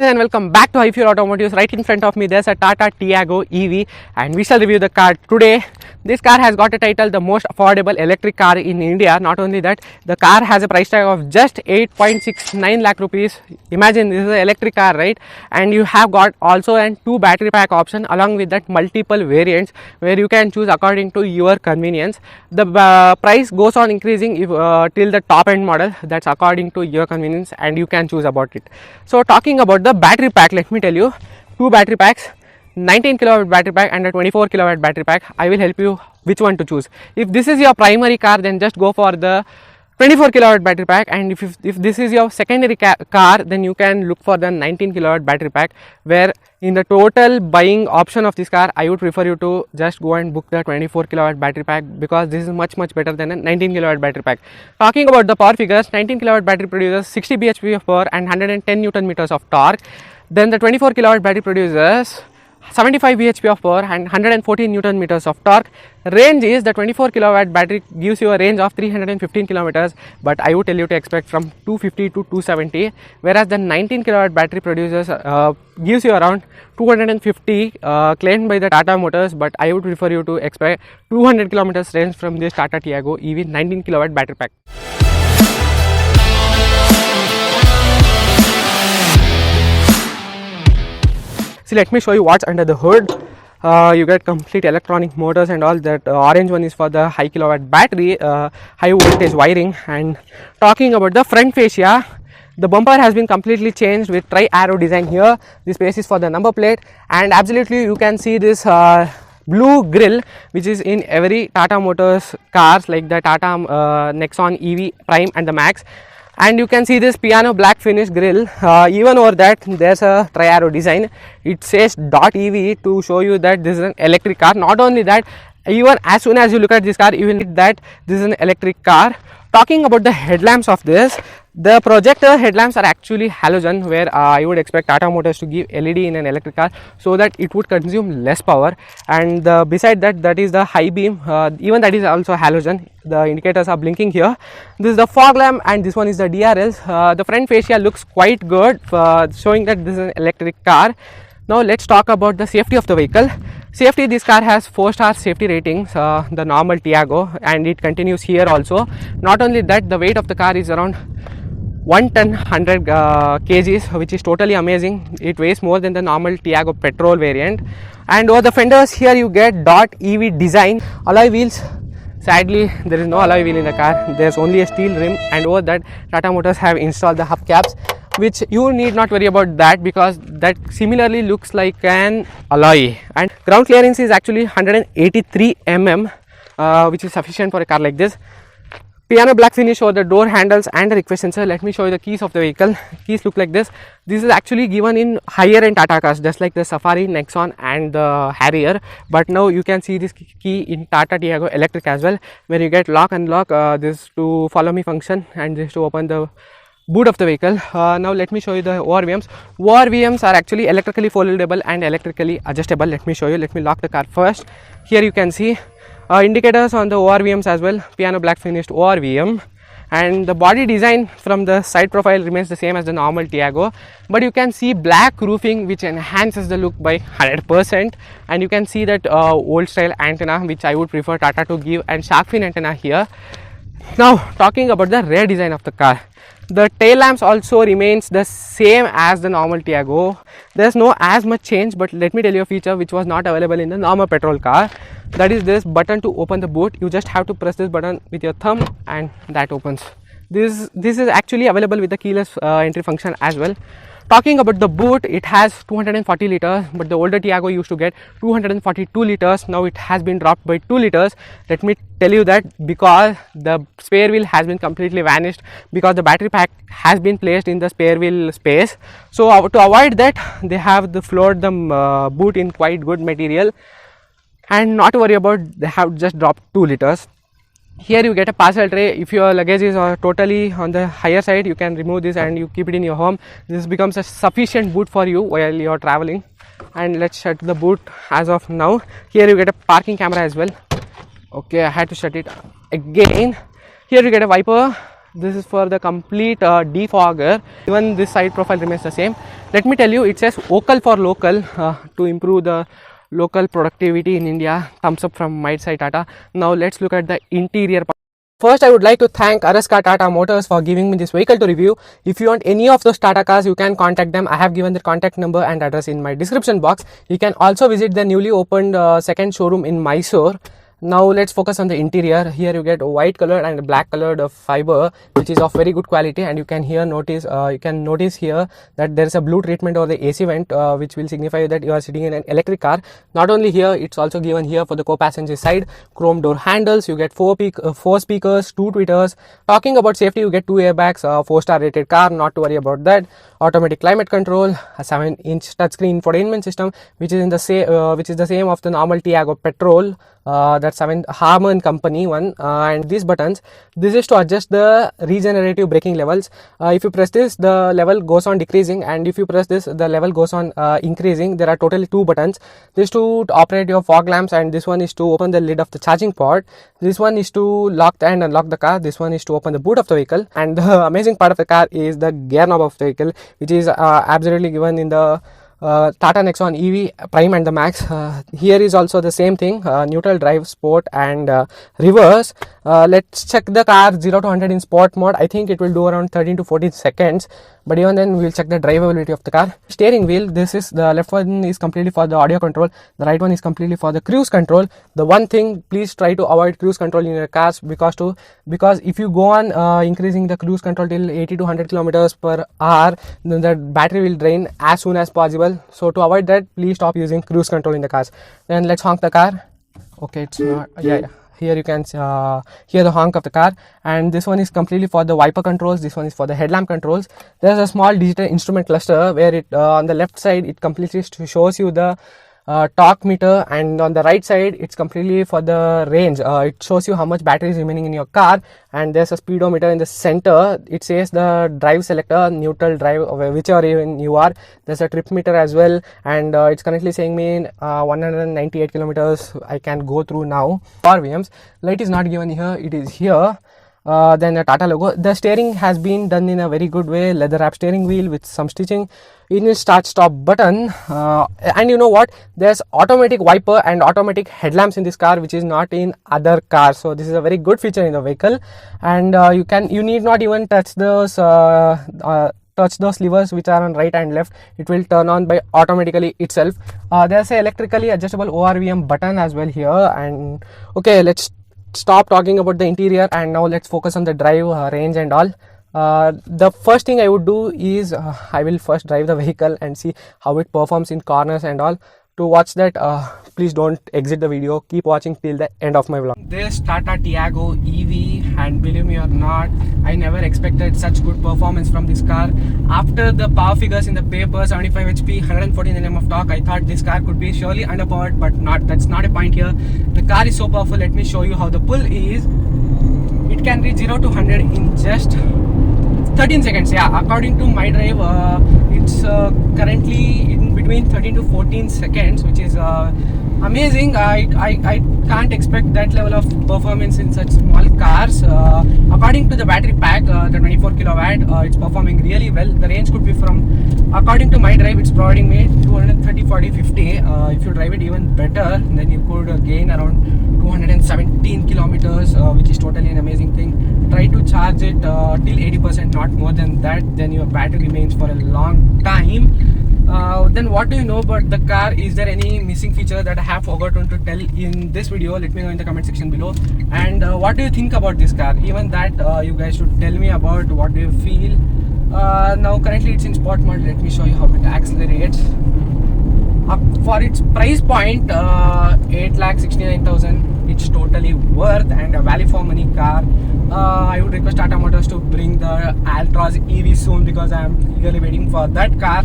And welcome back to HIFUEL Automotives. Right in front of me there's a Tata Tiago.Ev and we shall review the car today. This car has got a title the most affordable electric car in India. Not only that, the car has a price tag of just 8.69 lakh rupees. Imagine, this is an electric car, right? And you have got also an 2 battery pack option, along with that multiple variants where you can choose according to your convenience. The price goes on increasing if, till the top end model, that's according to your convenience and you can choose about it. So talking about the battery pack, let me tell you, 2 battery packs, 19 kilowatt battery pack and a 24 kilowatt battery pack. I will help you which one to choose. If this is your primary car, then just go for the 24 kilowatt battery pack, and if this is your secondary car, then you can look for the 19 kilowatt battery pack, where in the total buying option of this car, I would prefer you to just go and book the 24 kilowatt battery pack, because this is much better than a 19 kilowatt battery pack. Talking about the power figures, 19 kilowatt battery produces 60 bhp of power and 110 newton meters of torque. Then the 24 kilowatt battery produces 75 bhp of power and 114 newton meters of torque. Range is, the 24 kilowatt battery gives you a range of 315 kilometers, but I would tell you to expect from 250 to 270, whereas the 19 kilowatt battery produces gives you around 250 claimed by the Tata Motors, but I would prefer you to expect 200 kilometers range from this Tata Tiago.Ev 19 kilowatt battery pack. See, let me show you what's under the hood. You get complete electronic motors and all that. Orange one is for the high kilowatt battery, high voltage wiring. And talking about the front fascia, the bumper has been completely changed with tri-arrow design here. This space is for the number plate, and absolutely you can see this blue grille, which is in every Tata Motors cars like the Tata Nexon EV Prime and the Max. And you can see this piano black finish grille. Even over that there's a tri-arrow design. It says .EV to show you that this is an electric car. Not only that, even as soon as you look at this car, you will see that this is an electric car. Talking about the headlamps of this, the projector headlamps are actually halogen, where I would expect Tata Motors to give LED in an electric car so that it would consume less power. And beside that, that is the high beam, even that is also halogen. The indicators are blinking here. This is the fog lamp, and this one is the DRLs. The front fascia looks quite good, showing that this is an electric car. Now let's talk about the safety of the vehicle. Safety, this car has 4-star safety ratings, the normal Tiago, and it continues here also. Not only that, the weight of the car is around 1 ton 100 kgs, which is totally amazing. It weighs more than the normal Tiago petrol variant. And over the fenders here you get .EV design. Alloy wheels, sadly there is no alloy wheel in the car, there is only a steel rim, and over that Tata Motors have installed the hubcaps, which you need not worry about that, because that similarly looks like an alloy. And ground clearance is actually 183 mm, which is sufficient for a car like this. Piano black finish over the door handles and the request sensor. Let me show you the keys of the vehicle. Keys look like this. This is actually given in higher end Tata cars, just like the Safari, Nexon and the Harrier, but now you can see this key in Tata Tiago electric as well, where you get lock unlock, this to follow me function, and this to open the boot of the vehicle. Now let me show you the ORVMs. ORVMs are actually electrically foldable and electrically adjustable. Let me show you. Let me lock the car first. Here you can see indicators on the ORVMs as well, piano black finished ORVM, and the body design from the side profile remains the same as the normal Tiago, but you can see black roofing, which enhances the look by 100%, and you can see that old style antenna, which I would prefer Tata to give, and shark fin antenna here. Now talking about the rear design of the car, the tail lamps also remains the same as the normal Tiago. There's no as much change, but let me tell you a feature which was not available in the normal petrol car. That is this button to open the boot. You just have to press this button with your thumb and that opens. This is actually available with the keyless entry function as well. Talking about the boot, it has 240 liters, but the older Tiago used to get 242 liters. Now it has been dropped by 2 liters. Let me tell you that because the spare wheel has been completely vanished, because the battery pack has been placed in the spare wheel space. So to avoid that, they have floored the boot in quite good material, and not to worry about, they have just dropped 2 liters. Here you get a parcel tray. If your luggage is totally on the higher side, you can remove this and you keep it in your home. This becomes a sufficient boot for you while you are traveling. And let's shut the boot as of now. Here you get a parking camera as well. Okay, I had to shut it again. Here you get a wiper This is for the complete defogger. Even this side profile remains the same. Let me tell you, it says vocal for local to improve the local productivity in India. Thumbs up from my side, Tata. Now let's look at the interior part. First, I would like to thank Araska Tata Motors for giving me this vehicle to review. If you want any of those Tata cars, you can contact them. I have given their contact number and address in my description box. You can also visit the newly opened second showroom in Mysuru. Now let's focus on the interior. Here you get white colored and black colored fiber, which is of very good quality, and you can notice here that there is a blue treatment over the AC vent, which will signify that you are sitting in an electric car. Not only here, it's also given here for the co-passenger side. Chrome door handles. You get four speakers, 2 tweeters. Talking about safety, you get 2 airbags. 4-star rated car. Not to worry about that. Automatic climate control. A 7-inch touchscreen infotainment system, which is the same of the normal Tiago petrol. That's Harman company one, and these buttons, this is to adjust the regenerative braking levels. If you press this, the level goes on decreasing, and if you press this, the level goes on increasing. There are totally 2 buttons. This to operate your fog lamps, and this one is to open the lid of the charging port. This one is to lock and unlock the car. This one is to open the boot of the vehicle. And the amazing part of the car is the gear knob of the vehicle, which is absolutely given in the Tata Nexon EV Prime and the Max. Here is also the same thing, neutral drive, sport and reverse. Let's check the car 0 to 100 in sport mode. I think it will do around 13 to 14 seconds, but even then we'll check the drivability of the car. Steering wheel, this is the left one is completely for the audio control, the right one is completely for the cruise control. The one thing, please try to avoid cruise control in your cars, because if you go on increasing the cruise control till 80 to 100 kilometers per hour, then the battery will drain as soon as possible. So to avoid that, please stop using cruise control in the cars. Then let's honk the car. Okay, it's not, yeah. Here you can hear the honk of the car, and this one is completely for the wiper controls. This one is for the headlamp controls. There's a small digital instrument cluster where it on the left side it completely shows you the torque meter, and on the right side it's completely for the range. It shows you how much battery is remaining in your car, and there's a speedometer in the center. It says the drive selector, neutral drive, whichever even you are. There's a trip meter as well, and it's currently saying me 198 kilometers I can go through now. RVMs, light is not given here, it is here. Then the Tata logo. The steering has been done in a very good way, leather wrap steering wheel with some stitching. In the start stop button, and you know what, there's automatic wiper and automatic headlamps in this car, which is not in other cars. So this is a very good feature in the vehicle, and you need not even touch those levers which are on right and left. It will turn on by automatically itself. There's a electrically adjustable ORVM button as well here. And okay, let's stop talking about the interior, and now let's focus on the drive range and all. The first thing I would do is I will first drive the vehicle and see how it performs in corners and all. To watch that, please don't exit the video, keep watching till the end of my vlog. This Tata Tiago.Ev, and believe me or not, I never expected such good performance from this car. After the power figures in the paper, 75 HP, 114 Nm of torque, I thought this car could be surely underpowered, but not. That's not a point here. The car is so powerful. Let me show you how the pull is. It can reach 0 to 100 in just 13 seconds. Yeah, according to my drive, it's currently in between 13 to 14 seconds, which is amazing. I can't expect that level of performance in such small cars. According to the battery pack, the 24 kilowatt, it's performing really well. The range could be from, according to my drive, it's providing me 230, 40, 50. If you drive it even better, then you could gain around 217 kilometers, which is totally an amazing thing. Try to charge it till 80%, not more than that, then your battery remains for a long time. Then what do you know about the car? Is there any missing feature that I have forgotten to tell in this video? Let me know in the comment section below. And what do you think about this car? Even that you guys should tell me about what do you feel. Now currently it's in sport mode. Let me show you how it accelerates. For its price point, 8,69,000, it's totally worth and a value for money car. I would request Tata Motors to bring the Altroz EV soon, because I am eagerly waiting for that car.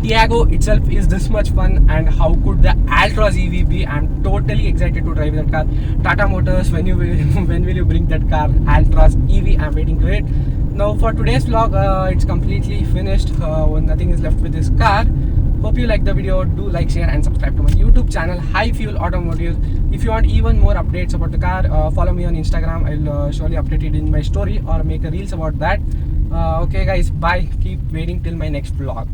Tiago itself is this much fun, and how could the Altroz EV be? I'm totally excited to drive that car. Tata Motors, when will you bring that car, Altroz EV? I'm waiting to it. Now for today's vlog, it's completely finished. Nothing is left with this car. Hope you like the video. Do like, share and subscribe to my YouTube channel HIFUEL Automotives. If you want even more updates about the car, follow me on Instagram. I'll surely update it in my story or make a reels about that. Okay guys, bye. Keep waiting till my next vlog.